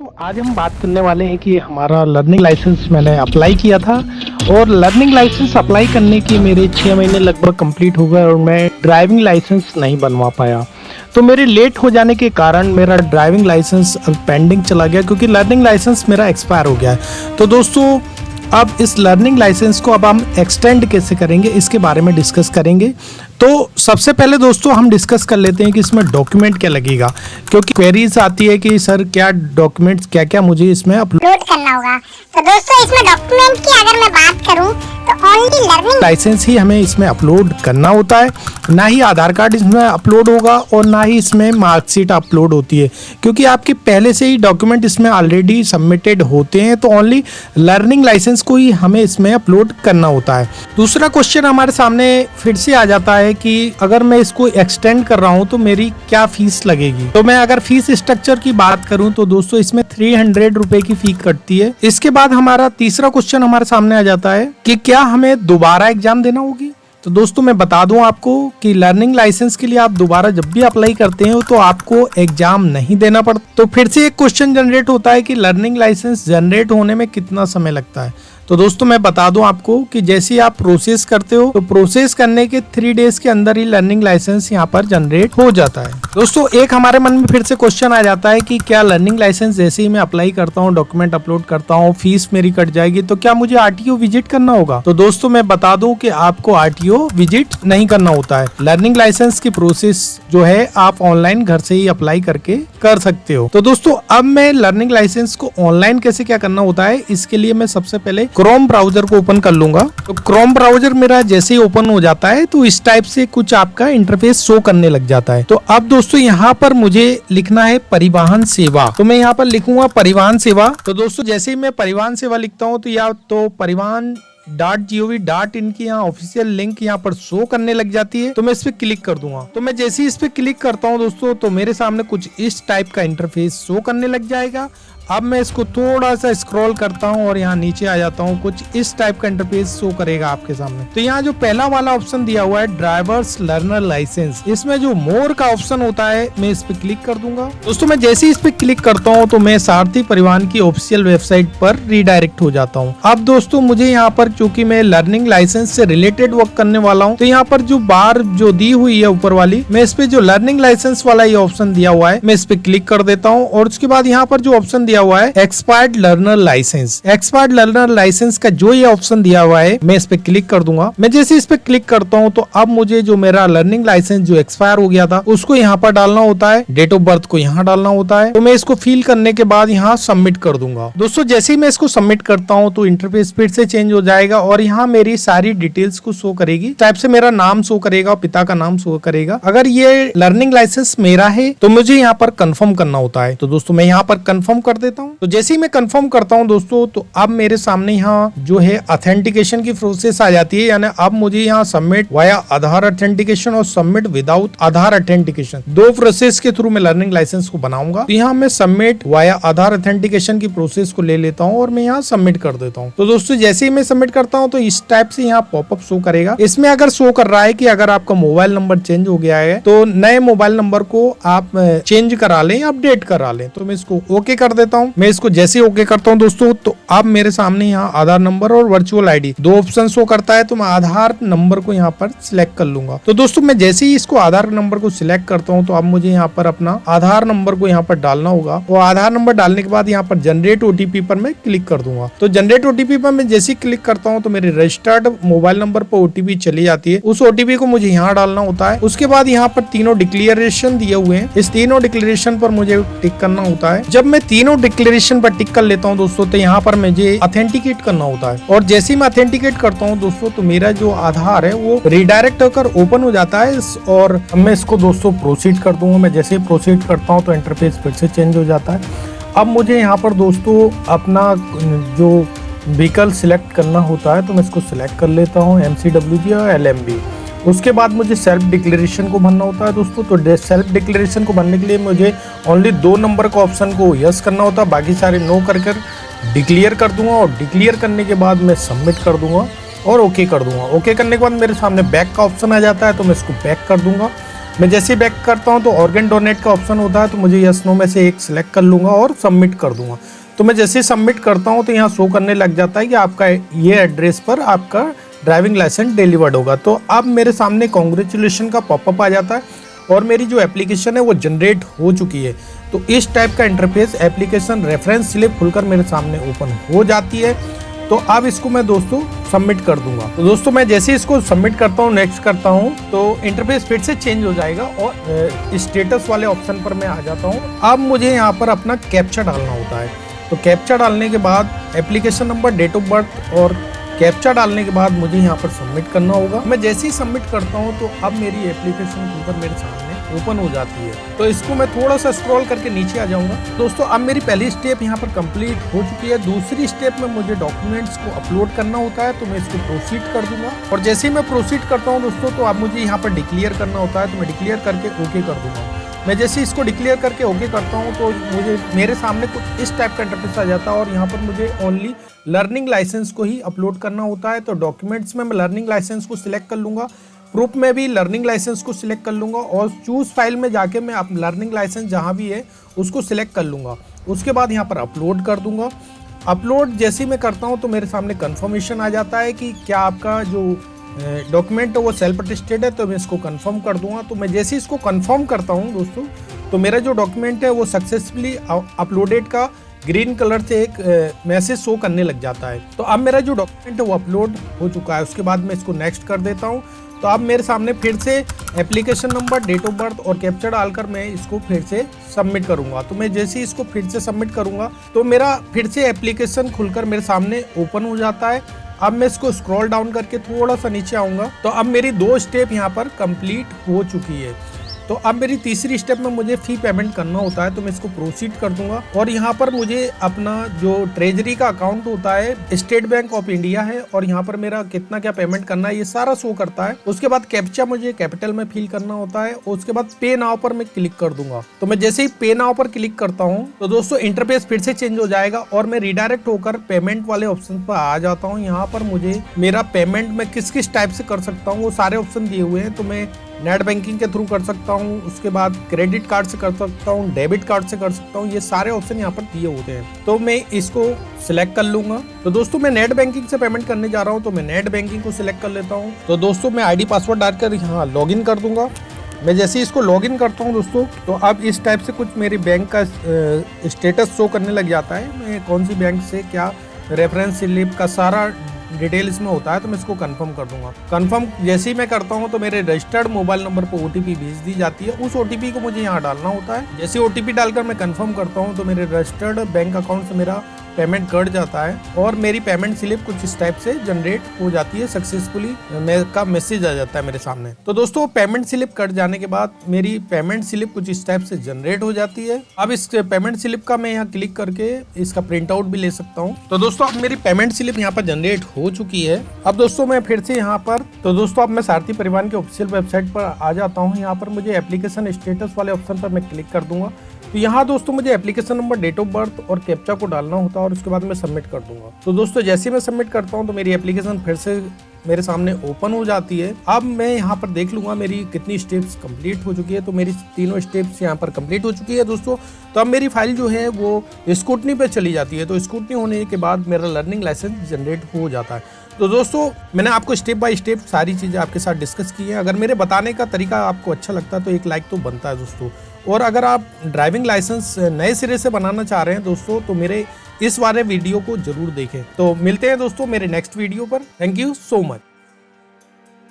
तो आज हम बात करने वाले हैं कि हमारा लर्निंग लाइसेंस मैंने अप्लाई किया था और लर्निंग लाइसेंस अप्लाई करने के मेरे 6 महीने लगभग कंप्लीट हो गए और मैं ड्राइविंग लाइसेंस नहीं बनवा पाया। तो मेरे लेट हो जाने के कारण मेरा ड्राइविंग लाइसेंस अब पेंडिंग चला गया क्योंकि लर्निंग लाइसेंस मेरा एक्सपायर हो गया है। तो दोस्तों अब इस लर्निंग लाइसेंस को अब हम एक्सटेंड कैसे करेंगे इसके बारे में डिस्कस करेंगे। तो सबसे पहले दोस्तों हम डिस्कस कर लेते हैं कि इसमें डॉक्यूमेंट क्या लगेगा, क्योंकि क्वेरीज आती है कि सर क्या डॉक्यूमेंट्स क्या क्या मुझे इसमें अपलोड करना होगा। तो दोस्तों इसमें डॉक्यूमेंट की अगर मैं बात करूं तो ओनली लर्निंग लाइसेंस ही हमें इसमें अपलोड करना होता है, ना ही आधार कार्ड इसमें अपलोड होगा और ना ही इसमें मार्कशीट अपलोड होती है, क्योंकि आपके पहले से ही डॉक्यूमेंट इसमें ऑलरेडी सबमिटेड होते हैं। तो ओनली लर्निंग लाइसेंस को ही हमें इसमें अपलोड करना होता है। दूसरा क्वेश्चन हमारे सामने फिर से आ जाता है कि अगर मैं इसको एक्सटेंड कर रहा हूं तो मेरी क्या फीस लगेगी। तो मैं अगर फीस स्ट्रक्चर की बात करूं तो दोस्तों इसमें 300 रुपए की फी कटती है। इसके बाद हमारा तीसरा क्वेश्चन हमारे सामने आ जाता है कि क्या हमें दोबारा एग्जाम देना होगी। तो दोस्तों मैं बता दूं आपको कि लर्निंग लाइसेंस के लिए आप दोबारा जब भी अप्लाई करते हो तो आपको एग्जाम नहीं देना पड़ता। तो फिर से एक क्वेश्चन जनरेट होता है कि लर्निंग लाइसेंस जनरेट होने में कितना समय लगता है। तो दोस्तों मैं बता दूं आपको कि जैसे ही आप प्रोसेस करते हो तो प्रोसेस करने के 3 डेज के अंदर ही लर्निंग लाइसेंस यहाँ पर जनरेट हो जाता है। दोस्तों एक हमारे मन में फिर से क्वेश्चन आ जाता है कि क्या लर्निंग लाइसेंस जैसे ही मैं अप्लाई करता हूँ, डॉक्यूमेंट अपलोड करता हूँ, फीस मेरी कट जाएगी, तो क्या मुझे आरटीओ विजिट करना होगा। तो दोस्तों मैं बता दूं कि आपको आरटीओ विजिट नहीं करना होता है। लर्निंग लाइसेंस की प्रोसेस जो है आप ऑनलाइन घर से ही अप्लाई करके कर सकते हो। तो दोस्तों अब मैं लर्निंग लाइसेंस को ऑनलाइन कैसे क्या करना होता है इसके लिए मैं सबसे पहले क्रोम ब्राउजर को ओपन कर लूंगा। तो क्रोम ब्राउजर मेरा जैसे ही ओपन हो जाता है तो इस टाइप से कुछ आपका इंटरफेस शो करने लग जाता है। तो अब दोस्तों यहाँ पर मुझे लिखना है परिवहन सेवा। तो मैं यहाँ पर लिखूंगा परिवहन सेवा। तो दोस्तों जैसे ही मैं परिवहन सेवा लिखता हूँ तो या तो परिवहन .gov.in की यहाँ ऑफिशियल लिंक यहाँ पर शो करने लग जाती है। तो मैं इस पे क्लिक कर दूंगा। तो मैं जैसे ही इस पे क्लिक करता हूँ दोस्तों तो मेरे सामने कुछ इस टाइप का इंटरफेस शो करने लग जाएगा। अब मैं इसको थोड़ा सा स्क्रॉल करता हूँ और यहाँ नीचे आ जाता हूँ, कुछ इस टाइप का इंटरफेस शो करेगा आपके सामने। तो यहाँ जो पहला वाला ऑप्शन दिया हुआ है ड्राइवर्स लर्नर लाइसेंस, इसमें जो मोर का ऑप्शन होता है मैं इस पे क्लिक कर दूंगा। दोस्तों मैं जैसे ही इस पे क्लिक करता हूँ तो मैं सारथी परिवहन की ऑफिशियल वेबसाइट पर रीडायरेक्ट हो जाता हूँ। अब दोस्तों मुझे यहाँ पर चूंकि मैं लर्निंग लाइसेंस से रिलेटेड वर्क करने वाला हूँ तो यहाँ पर जो बार जो दी हुई है ऊपर वाली, मैं इस पे जो लर्निंग लाइसेंस वाला ये ऑप्शन दिया हुआ है मैं इस पे क्लिक कर देता हूँ। और उसके बाद यहाँ पर जो ऑप्शन दिया हुआ है expired learner licence, expired learner licence का जो ये ऑप्शन दिया हुआ है मैं इस पे क्लिक कर दूंगा। मैं जैसे इस पे क्लिक करता हूँ तो अब मुझे जो मेरा लर्निंग लाइसेंस जो एक्सपायर हो गया था उसको यहाँ पर डालना होता है, डेट ऑफ बर्थ को यहाँ डालना होता है। तो मैं इसको फिल करने के बाद यहाँ सबमिट कर दूंगा। दोस्तों जैसे ही मैं इसको सबमिट करता हूँ तो इंटरफेस फिर से चेंज हो जाएगा और यहाँ मेरी सारी डिटेल्स को शो करेगी। टाइप से मेरा नाम शो करेगा, पिता का नाम शो करेगा। अगर ये लर्निंग लाइसेंस मेरा है तो मुझे यहाँ पर कंफर्म करना होता है। तो दोस्तों मैं यहाँ पर कंफर्म कर देता हूँ। तो जैसे ही मैं कंफर्म करता हूं दोस्तों तो अब मेरे सामने यहाँ जो है ऑथेंटिकेशन की प्रोसेस आ जाती है, यानी अब मुझे यहाँ सबमिट वाया आधार ऑथेंटिकेशन और सबमिट विदाउट आधार ऑथेंटिकेशन, दो प्रोसेस के थ्रू मैं लर्निंग लाइसेंस को बनाऊंगा। तो यहाँ मैं सबमिट वाया आधार ऑथेंटिकेशन की प्रोसेस को ले लेता हूँ और मैं यहाँ सबमिट कर देता हूँ। तो दोस्तों जैसे ही मैं सबमिट करता हूँ तो इस टाइप से यहाँ पॉपअप शो करेगा। इसमें अगर शो कर रहा है कि अगर आपका मोबाइल नंबर चेंज हो गया है तो नए मोबाइल नंबर को आप चेंज करा लें, अपडेट करा लें। तो मैं इसको ओके कर देता हूँ। मैं इसको जैसे ओके करता हूं दोस्तों तो अब मेरे सामने यहाँ आधार नंबर और वर्चुअल आईडी दो ऑप्शन शो करता है। तो मैं आधार नंबर को यहाँ पर सिलेक्ट कर लूंगा। तो दोस्तों मैं जैसे ही इसको आधार नंबर को सिलेक्ट करता हूँ तो अब मुझे यहाँ पर अपना आधार नंबर को यहाँ पर डालना होगा। और आधार नंबर डालने के बाद यहाँ पर जनरेट ओटीपी पर मैं क्लिक कर दूंगा। तो जनरेट ओटीपी पर मैं जैसे ही क्लिक करता हूँ तो मेरे रजिस्टर्ड मोबाइल नंबर पर ओटीपी चली जाती है। उस ओटीपी को मुझे यहाँ डालना होता है। उसके बाद यहाँ पर तीनों डिक्लेरेशन दिए हुए हैं, इस तीनों डिक्लेरेशन पर मुझे टिक करना होता है। जब मैं तीनों डिक्लेरेशन पर टिक कर लेता हूँ दोस्तों तो यहाँ पर मुझे ऑथेंटिकेट करना होता है। और जैसे ही मैं ऑथेंटिकेट करता हूँ दोस्तों तो मेरा जो आधार है वो रीडायरेक्ट होकर ओपन हो जाता है। और मैं इसको दोस्तों प्रोसीड कर दूंगा। मैं जैसे ही प्रोसीड करता हूँ तो इंटरफेस फिर से चेंज हो जाता है। अब मुझे यहाँ पर दोस्तों अपना जो व्हीकल सिलेक्ट करना होता है तो मैं इसको सिलेक्ट कर लेता हूँ, MCWG और LMB। उसके बाद मुझे सेल्फ डिक्लेरेशन को भरना होता है दोस्तों। तो सेल्फ डिक्लेरेशन को भरने के लिए मुझे ओनली 2 नंबर का ऑप्शन को यस करना होता है, बाकी सारे नो कर डिक्लेयर कर दूंगा। और डिक्लेयर करने के बाद मैं सबमिट कर दूंगा और ओके कर दूंगा। ओके करने के बाद मेरे सामने बैक का ऑप्शन आ जाता है तो मैं इसको बैक कर दूंगा। मैं जैसे ही बैक करता हूँ तो ऑर्गन डोनेट का ऑप्शन होता है, तो मुझे यस नो में से एक सिलेक्ट कर लूँगा और सबमिट कर दूंगा। तो मैं जैसे ही सबमिट करता हूँ तो यहाँ शो करने लग जाता है कि आपका ये एड्रेस पर आपका ड्राइविंग लाइसेंस डिलीवर्ड होगा। तो अब मेरे सामने कॉन्ग्रेचुलेशन का पॉपअप आ जाता है और मेरी जो एप्लीकेशन है वो जनरेट हो चुकी है। तो इस टाइप का इंटरफेस एप्लीकेशन रेफरेंस स्लिप खुलकर मेरे सामने ओपन हो जाती है। तो अब इसको मैं दोस्तों सबमिट कर दूंगा। तो दोस्तों मैं जैसे इसको सबमिट करता हूँ, नेक्स्ट करता हूँ, तो इंटरफेस फिर से चेंज हो जाएगा और स्टेटस वाले ऑप्शन पर मैं आ जाता हूँ। अब मुझे यहाँ पर अपना कैप्चा डालना होता है। तो कैप्चा डालने के बाद application number, date of birth और कैप्चा डालने के बाद मुझे यहाँ पर सबमिट करना होगा। मैं जैसे ही सबमिट करता हूँ तो अब मेरी एप्लीकेशन खुलकर मेरे सामने ओपन हो जाती है। तो इसको मैं थोड़ा सा स्क्रॉल करके नीचे आ जाऊंगा। दोस्तों अब मेरी पहली स्टेप यहाँ पर कंप्लीट हो चुकी है। दूसरी स्टेप में मुझे डॉक्यूमेंट्स को अपलोड करना होता है, तो मैं इसको प्रोसीड कर दूंगा। और जैसे ही मैं प्रोसीड करता हूँ दोस्तों, तो अब मुझे यहाँ पर डिक्लेयर करना होता है, तो मैं डिक्लेयर करके ओके कर दूंगा। मैं जैसे इसको डिक्लेयर करके ओके करता हूँ तो मुझे मेरे सामने कुछ इस टाइप का इंटरफेस आ जाता है और यहाँ पर मुझे ओनली लर्निंग लाइसेंस को ही अपलोड करना होता है। तो डॉक्यूमेंट्स में मैं लर्निंग लाइसेंस को सिलेक्ट कर लूँगा, प्रूफ में भी लर्निंग लाइसेंस को सिलेक्ट कर लूँगा और चूज़ फाइल में जाके मैं आप लर्निंग लाइसेंस जहाँ भी है उसको सिलेक्ट कर लूँगा। उसके बाद यहाँ पर अपलोड कर दूँगा। अपलोड जैसे ही मैं करता हूँ तो मेरे सामने कन्फर्मेशन आ जाता है कि क्या आपका जो डॉक्यूमेंट है वो सेल्फ अटेस्टेड है, तो मैं इसको कंफर्म कर दूंगा। तो मैं जैसे इसको कंफर्म करता हूँ दोस्तों, तो मेरा जो डॉक्यूमेंट है वो सक्सेसफुली अपलोडेड का ग्रीन कलर से एक मैसेज शो करने लग जाता है। तो अब मेरा जो डॉक्यूमेंट है वो अपलोड हो चुका है। उसके बाद मैं इसको नेक्स्ट कर देता हूँ। तो अब मेरे सामने फिर से application number, date of birth और कैप्चा डालकर मैं इसको फिर से सबमिट करूंगा। तो मैं जैसे ही इसको फिर से सबमिट करूंगा तो मेरा फिर से एप्लीकेशन खुलकर मेरे सामने ओपन हो जाता है। अब मैं इसको स्क्रॉल डाउन करके थोड़ा सा नीचे आऊँगा तो अब मेरी 2 स्टेप यहाँ पर कंप्लीट हो चुकी है। तो अब मेरी तीसरी स्टेप में मुझे फी पेमेंट करना होता है, तो मैं इसको प्रोसीड कर दूंगा। और यहाँ पर मुझे अपना जो ट्रेजरी का अकाउंट होता है स्टेट बैंक ऑफ इंडिया है और यहाँ पर मेरा कितना क्या पेमेंट करना है ये सारा शो करता है। उसके बाद कैप्चा मुझे कैपिटल में फिल करना होता है और उसके बाद पे नाउ पर मैं क्लिक कर दूंगा। तो मैं जैसे ही पे नाउ पर क्लिक करता हूँ तो दोस्तों इंटरफेस फिर से चेंज हो जाएगा और मैं रिडायरेक्ट होकर पेमेंट वाले ऑप्शन पर आ जाता हूँ। यहाँ पर मुझे मेरा पेमेंट मैं किस किस टाइप से कर सकता हूँ वो सारे ऑप्शन दिए हुए हैं। तो मैं नेट बैंकिंग के थ्रू कर सकता हूँ, उसके बाद क्रेडिट कार्ड से कर सकता हूँ, डेबिट कार्ड से कर सकता हूँ, ये सारे ऑप्शन यहाँ पर दिए होते हैं। तो मैं इसको सिलेक्ट कर लूंगा। तो दोस्तों मैं नेट बैंकिंग से पेमेंट करने जा रहा हूँ, तो मैं नेट बैंकिंग को सिलेक्ट कर लेता हूँ। तो दोस्तों मैं आईडी पासवर्ड डालकर यहाँ लॉगिन कर दूंगा। मैं जैसे इसको लॉगिन करता हूँ दोस्तों, तो अब इस टाइप से कुछ मेरी बैंक का स्टेटस शो करने लग जाता है। मैं कौन सी बैंक से क्या रेफरेंस स्लिप का सारा डिटेल इसमें होता है, तो मैं इसको कंफर्म कर दूंगा। कंफर्म जैसे ही मैं करता हूं तो मेरे रजिस्टर्ड मोबाइल नंबर पर ओटीपी भेज दी जाती है। उस ओटीपी को मुझे यहां डालना होता है। जैसे ओटीपी डालकर मैं कंफर्म करता हूं तो मेरे रजिस्टर्ड बैंक अकाउंट से मेरा पेमेंट कट जाता है और मेरी पेमेंट स्लिप कुछ इस टाइप से जनरेट हो जाती है। सक्सेसफुली का मैसेज आ जाता है मेरे सामने। तो दोस्तों पेमेंट स्लिप कट जाने के बाद मेरी पेमेंट स्लिप कुछ इस टाइप से जनरेट हो जाती है। अब इस पेमेंट स्लिप का मैं यहाँ क्लिक करके इसका प्रिंट आउट भी ले सकता हूँ। तो दोस्तों अब मेरी पेमेंट स्लिप यहाँ पर जनरेट हो चुकी है। अब दोस्तों मैं फिर से यहाँ पर अब मैं सारथी परिवहन के ऑफिशियल वेबसाइट पर आ जाता हूँ। यहाँ पर मुझे एप्लीकेशन स्टेटस वाले ऑप्शन पर मैं क्लिक कर दूंगा। तो यहाँ दोस्तों मुझे application number, date of birth और कैप्चा को डालना होता है और उसके बाद मैं सबमिट कर दूंगा। तो दोस्तों जैसे मैं सबमिट करता हूँ तो मेरी एप्लीकेशन फिर से मेरे सामने ओपन हो जाती है। अब मैं यहाँ पर देख लूंगा मेरी कितनी स्टेप्स कंप्लीट हो चुकी है। तो मेरी तीनों स्टेप्स यहाँ पर कंप्लीट हो चुकी है दोस्तों। तो अब मेरी फाइल जो है वो स्क्रूटनी पे चली जाती है। तो स्क्रूटनी होने के बाद मेरा लर्निंग लाइसेंस जनरेट हो जाता है। तो दोस्तों मैंने आपको स्टेप बाय स्टेप सारी चीज़ें आपके साथ डिस्कस की हैं। अगर मेरे बताने का तरीका आपको अच्छा लगता है तो एक लाइक तो बनता है दोस्तों। और अगर आप ड्राइविंग लाइसेंस नए सिरे से बनाना चाह रहे हैं दोस्तों तो मेरे इस वाले वीडियो को जरूर देखें। तो मिलते हैं दोस्तों मेरे नेक्स्ट वीडियो पर। Thank you so much.